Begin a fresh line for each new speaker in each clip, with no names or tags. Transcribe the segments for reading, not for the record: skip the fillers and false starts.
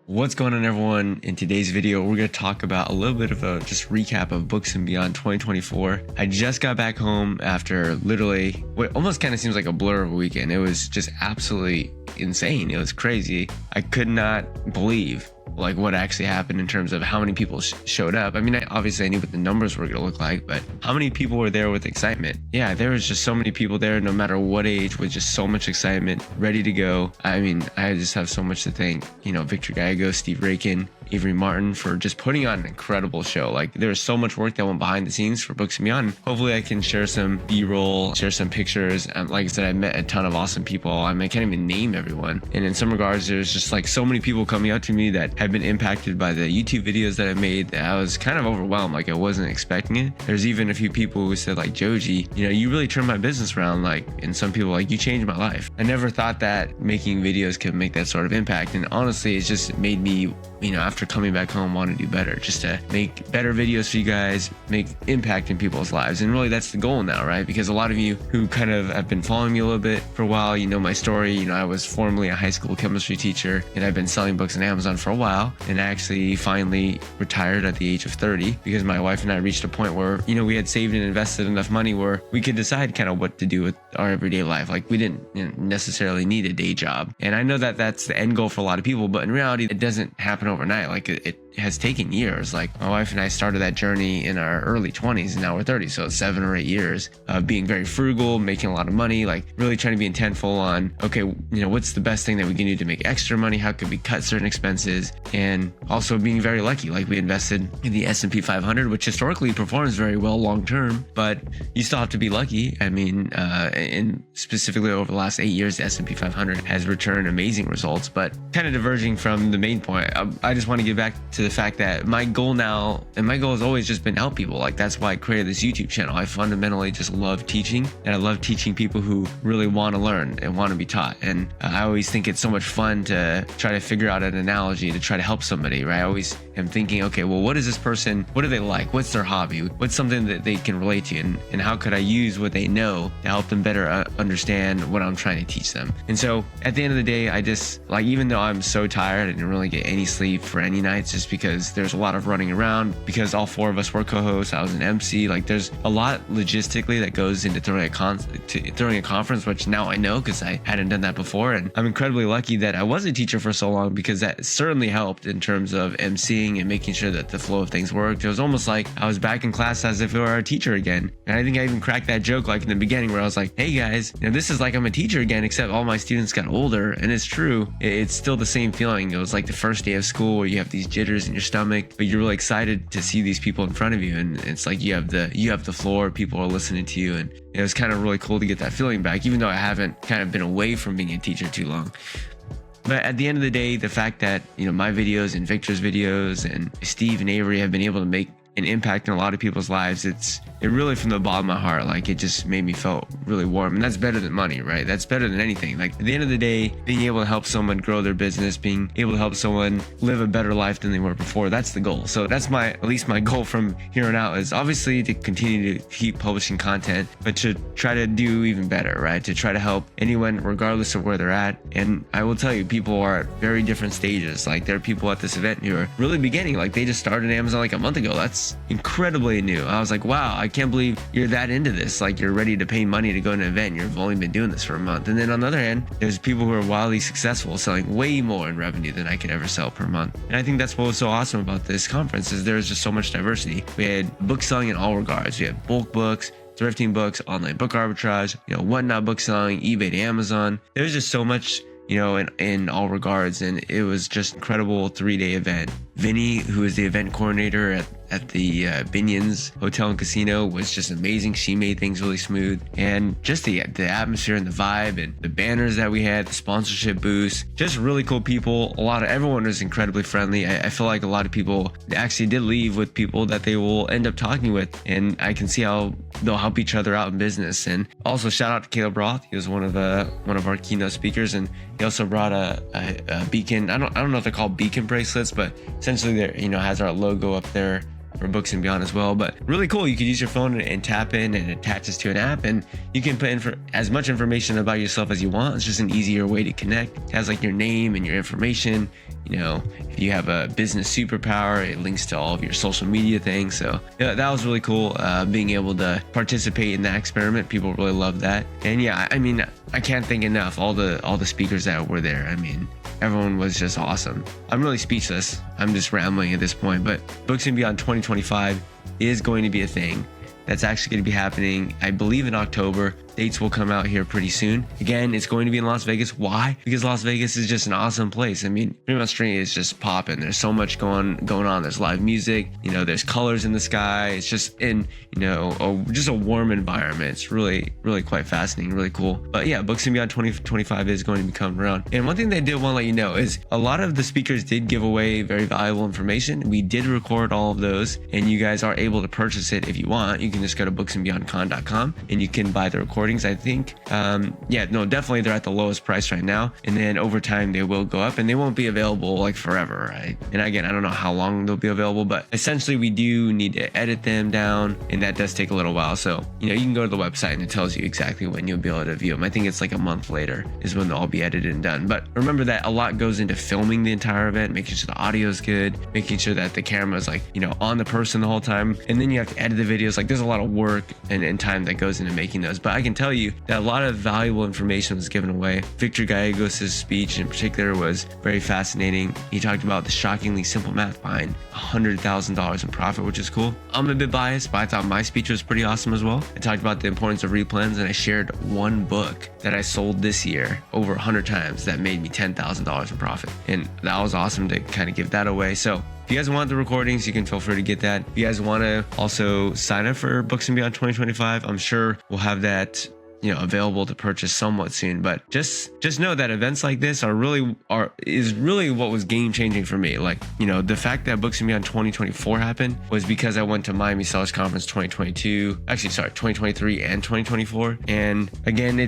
What's going on, everyone? In today's video, we're going to talk about a little bit of a just recap of Books and Beyond 2024. I just got back home after literally what almost kind of seems like a blur of a weekend. It was just absolutely insane. It was crazy. I could not believe like what actually happened in terms of how many people showed up. I mean, obviously I knew what the numbers were going to look like, but how many people were there with excitement? Yeah, there was just so many people there, no matter what age, with just so much excitement, ready to go. I mean, I just have so much to thank, Victor Gallego, Steve Rakin, Avery Martin for just putting on an incredible show. Like, there was so much work that went behind the scenes for Books and Beyond. Hopefully I can share some B-roll, share some pictures. Like I said, I met a ton of awesome people. I mean, I can't even name everyone. And in some regards, there's just like so many people coming up to me that have been impacted by the YouTube videos that I made that I was kind of overwhelmed. Like, I wasn't expecting it. There's even a few people who said, like, Joji, you really turned my business around. Like, and some people like, you changed my life. I never thought that making videos could make that sort of impact. And honestly, it's just made me, after coming back home, want to do better, just to make better videos for you guys, make impact in people's lives. And really, that's the goal now, right? Because a lot of you who kind of have been following me a little bit for a while, you know my story. I was formerly a high school chemistry teacher, and I've been selling books on Amazon for a while, and I actually finally retired at the age of 30 because my wife and I reached a point where, we had saved and invested enough money where we could decide kind of what to do with our everyday life. Like, we didn't necessarily need a day job. And I know that that's the end goal for a lot of people, but in reality, it doesn't happen overnight. Like, it has taken years. Like, my wife and I started that journey in our early 20s, and now we're 30. So it's 7 or 8 years of being very frugal, making a lot of money, like really trying to be intentful on, okay, what's the best thing that we can do to make extra money? How could we cut certain expenses? And also being very lucky. Like, we invested in the S&P 500, which historically performs very well long-term, but you still have to be lucky. I mean, and specifically over the last 8 years, the S&P 500 has returned amazing results. But kind of diverging from the main point, I just want to get back to the fact that my goal now, and my goal has always just been to help people. Like, that's why I created this YouTube channel. I fundamentally just love teaching, and I love teaching people who really want to learn and want to be taught. And I always think it's so much fun to try to figure out an analogy to try to help somebody, right? I always am thinking, okay, well, what is this person? What do they like? What's their hobby? What's something that they can relate to? And how could I use what they know to help them better understand what I'm trying to teach them? And so at the end of the day, I just, like, even though I'm so tired, I didn't really get any sleep for any nights just because there's a lot of running around, because all 4 of us were co-hosts. I was an MC. Like, there's a lot logistically that goes into throwing a conference, which now I know because I hadn't done that before. And I'm incredibly lucky that I was a teacher for so long, because that certainly helped in terms of MCing and making sure that the flow of things worked. It was almost like I was back in class as if I were a teacher again. And I think I even cracked that joke like in the beginning where I was like, hey guys, this is like I'm a teacher again, except all my students got older. And it's true. It's still the same feeling. It was like the first day of school where you have these jitters in your stomach, but you're really excited to see these people in front of you. And it's like you have the floor, people are listening to you. And it was kind of really cool to get that feeling back, even though I haven't kind of been away from being a teacher too long. But at the end of the day, the fact that, my videos and Victor's videos and Steve and Avery have been able to make an impact in a lot of people's lives, it really, from the bottom of my heart, like, it just made me feel really warm. And that's better than money, right? That's better than anything. Like, at the end of the day, being able to help someone grow their business, being able to help someone live a better life than they were before, that's the goal. So that's at least my goal from here on out, is obviously to continue to keep publishing content, but to try to do even better, right? To try to help anyone regardless of where they're at. And I will tell you, people are at very different stages. Like, there are people at this event who are really beginning. Like, they just started Amazon like a month ago. That's incredibly new. I was like, wow, I can't believe you're that into this. Like, you're ready to pay money to go to an event. You've only been doing this for a month. And then on the other hand, there's people who are wildly successful, selling way more in revenue than I could ever sell per month. And I think that's what was so awesome about this conference, is there's just so much diversity. We had book selling in all regards. We had bulk books, thrifting books, online book arbitrage, whatnot book selling, eBay to Amazon. There's just so much, in all regards. And it was just an incredible 3-day event. Vinny, who is the event coordinator at the Binions Hotel and Casino, was just amazing. She made things really smooth, and just the atmosphere and the vibe and the banners that we had, the sponsorship booths, just really cool people. Everyone was incredibly friendly. I feel like a lot of people actually did leave with people that they will end up talking with, and I can see how they'll help each other out in business. And also shout out to Caleb Roth. He was one of our keynote speakers, and he also brought a beacon. I don't know if they're called beacon bracelets, but essentially there has our logo up there for Books and Beyond as well. But really cool. You could use your phone and tap in, and it attaches to an app, and you can put in for as much information about yourself as you want. It's just an easier way to connect. It has like your name and your information. You know, if you have a business superpower, it links to all of your social media things. So yeah, that was really cool. Being able to participate in that experiment, people really loved that. And yeah, I mean, I can't thank enough all the speakers that were there. I mean, everyone was just awesome. I'm really speechless. I'm just rambling at this point, but Books and Beyond 2025 is going to be a thing. That's actually going to be happening, I believe, in October. Dates will come out here pretty soon. Again, it's going to be in Las Vegas. Why? Because Las Vegas is just an awesome place. I mean, Fremont Street is just popping. There's so much going on. There's live music. You know, there's colors in the sky. It's just just a warm environment. It's really, really quite fascinating, really cool. But yeah, Books and Beyond 2025 is going to be coming around. And one thing they did want to let you know is a lot of the speakers did give away very valuable information. We did record all of those, and you guys are able to purchase it if you want. You can just go to booksandbeyondcon.com and you can buy the recordings. I think definitely they're at the lowest price right now, and then over time they will go up, and they won't be available like forever, right? And again, I don't know how long they'll be available, but essentially we do need to edit them down, and that does take a little while. So you can go to the website and it tells you exactly when you'll be able to view them. I think it's like a month later is when they'll all be edited and done. But remember that a lot goes into filming the entire event, making sure the audio is good, making sure that the camera is on the person the whole time, and then you have to edit the videos. Like there's a lot of work and time that goes into making those. But I can tell you that a lot of valuable information was given away. Victor Gallegos' speech in particular was very fascinating. He talked about the shockingly simple math behind $100,000 in profit, which is cool. I'm a bit biased, but I thought my speech was pretty awesome as well. I talked about the importance of replens, and I shared one book that I sold this year over 100 times that made me $10,000 in profit. And that was awesome to kind of give that away. So if you guys want the recordings, you can feel free to get that. If you guys want to also sign up for Books and Beyond 2025, I'm sure we'll have that available to purchase somewhat soon. But just know that events like this is really what was game changing for me. Like, the fact that Books and Beyond 2024 happened was because I went to Miami Sellers Conference 2023 and 2024. And again,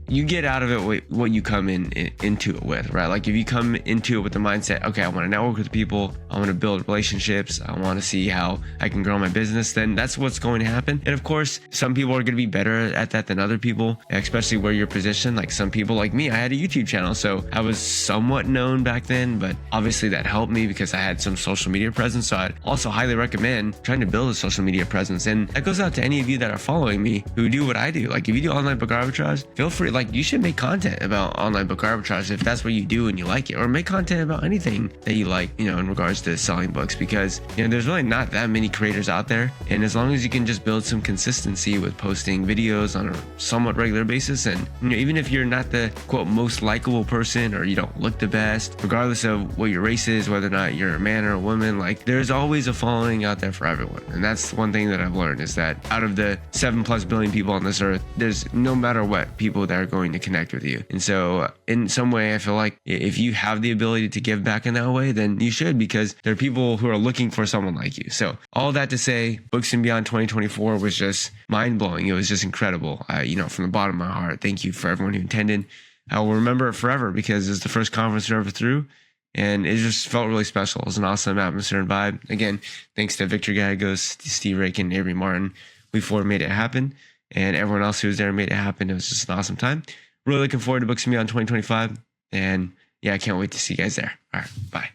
you get out of it what you come into it with, right? Like if you come into it with the mindset, okay, I want to network with people, I want to build relationships, I want to see how I can grow my business, then that's what's going to happen. And of course, some people are going to be better at that than other people, especially where you're positioned. Like some people like me, I had a YouTube channel, so I was somewhat known back then, but obviously that helped me because I had some social media presence. So I'd also highly recommend trying to build a social media presence. And that goes out to any of you that are following me who do what I do. Like if you do online book arbitrage, feel free. Like you should make content about online book arbitrage if that's what you do and you like it, or make content about anything that you like, in regards to selling books, because there's really not that many creators out there. And as long as you can just build some consistency with posting videos on a somewhat regular basis, and even if you're not the quote most likable person, or you don't look the best, regardless of what your race is, whether or not you're a man or a woman, like there's always a following out there for everyone. And that's one thing that I've learned, is that out of the 7+ billion people on this earth, there's no matter what people that are going to connect with you. And so in some way, I feel like if you have the ability to give back in that way, then you should, because there are people who are looking for someone like you. So all that to say, Books and Beyond 2024 was just mind blowing. It was just incredible. From the bottom of my heart, thank you for everyone who attended. I will remember it forever because it's the first conference we ever threw, and it just felt really special. It was an awesome atmosphere and vibe. Again, thanks to Victor Gallegos, Steve Rakin, Avery Martin. We four made it happen, and everyone else who was there made it happen. It was just an awesome time. Really looking forward to Books and Beyond 2025. And yeah, I can't wait to see you guys there. All right, bye.